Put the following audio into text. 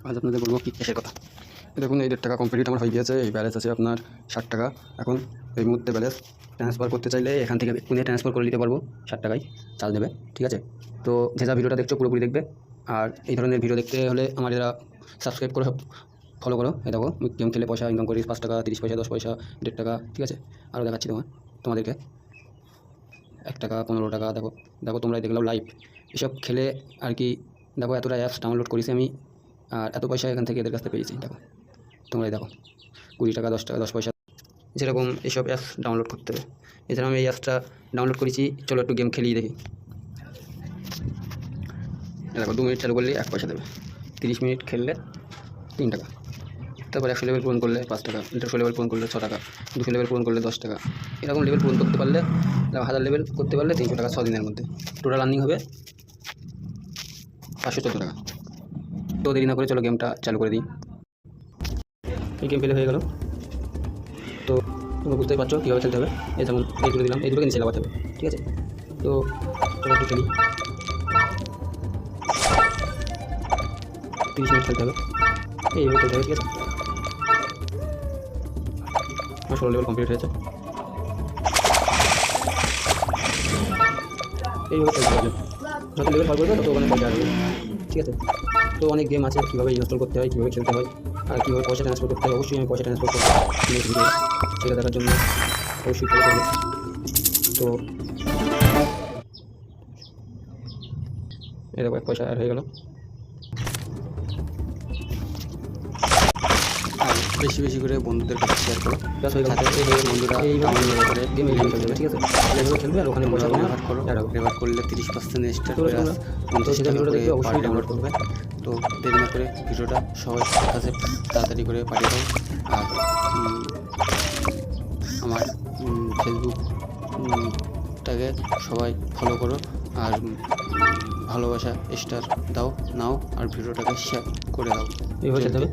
আজ আপনাদের বলবো ক্যাশের কথা। দেখুন এই 1.5 টাকা কমপ্লিট আমার হয়ে গিয়েছে। এই ব্যালেন্স আছে আপনার 60 টাকা। এখন এই মুহূর্তে ব্যালেন্স ট্রান্সফার করতে চাইলে এখান থেকে এক্ষুনি ট্রান্সফার করে নিতে পারবো। 60 টাকায় চাল দেবে, ঠিক আছে? তো যে যা ভিডিওটা দেখছো পুরোপুরি দেখবে। আর এই ধরনের ভিডিও দেখতে হলে আমার এরা সাবস্ক্রাইব করে ফলো করো। এই দেখো গেম খেলে পয়সা ইনকাম করি, 5 টাকা, 30 পয়সা, 10 পয়সা, 1.5 টাকা, ঠিক আছে? আরও দেখাচ্ছি তোমাদেরকে 1 টাকা, 15 টাকা। দেখো দেখো তোমরাই দেখলাম লাইভ এসব খেলে আর কি। দেখো এতটা অ্যাপস ডাউনলোড করেছি আমি, আর এত পয়সা এখান থেকে এদের কাছ থেকে পেয়েছি। দেখো তোমরাই দেখো 20 টাকা, 10 টাকা, 10 পয়সা, যেরকম এইসব অ্যাপস ডাউনলোড করতে হবে। এছাড়া আমি এই অ্যাপসটা ডাউনলোড করেছি। চলো একটু গেম খেলিয়ে দেখি। দেখো 2 মিনিট চালু করলে 1 পয়সা দেবে, 30 মিনিট খেললে 3 টাকা, তারপর 100 লেভেল পূরণ করলে 5 টাকা, 150 লেভেল পূরণ করলে 6 টাকা, 200 লেভেল পূরণ করলে 10 টাকা। এরকম লেভেল পূরণ করতে পারলে, 1000 লেভেল করতে পারলে 300 টাকা 6 দিনের মধ্যে। টোটাল আর্নিং হবে 514 টাকা। তো দেরি না করে চলো গেমটা চালু করে দিই। এই গেম প্লে হয়ে গেল। তো তোমরা বুঝতেই পারছো কীভাবে খেলতে হবে। এই যেমন এই দুটো দিলাম, এই দুটোকে নিচে লাগাতে হবে, ঠিক আছে? তো চলো একটু খেলি। 30 মিনিট খেলতে হবে, এইভাবে খেলতে হবে, ঠিক আছে? আমার 16 লেভেল কমপ্লিট হয়েছে। এইভাবে খেলতে হবে, যত লেভেল পার করবে তত ওখানে পয়সা আসবে, ঠিক আছে? তো অনেক গেম আছে কীভাবে ইনস্টল করতে হয়, কীভাবে খেলতে হয়, আর কীভাবে পয়সা ট্রান্সফার করতে হয়। অবশ্যই আমি পয়সা ট্রান্সফার করবো ভিডিও, সেটা দেখার জন্য অবশ্যই ফলো করবে। তো এই দেখো 1 পয়সা অ্যাড হয়ে গেল। আর বেশি বেশি করে বন্ধুদের কাছে শেয়ার করো, প্লাস হয়ে গেল। বন্ধুরা এইভাবে করে গেম খেলতে হবে, ঠিক আছে? এইভাবে খেলবে আর ওখানে পয়সা ব্যবহার করো। ব্যবহার করলে 30% এক্সট্রা করে 50 টাকা ভিডিওটা দেখবে, অবশ্যই ডাউনলোড করবে। তো দেরি না করে ভিডিওটা সবার কাছে তাড়াতাড়ি করে পাঠিয়ে দাও। আর আমার ফেসবুকটাকে সবাই ফলো করো, আর ভালোবাসা স্টার দাও নাও, আর ভিডিওটাকে শেয়ার করে দাও। এইভাবে খেলতে হবে।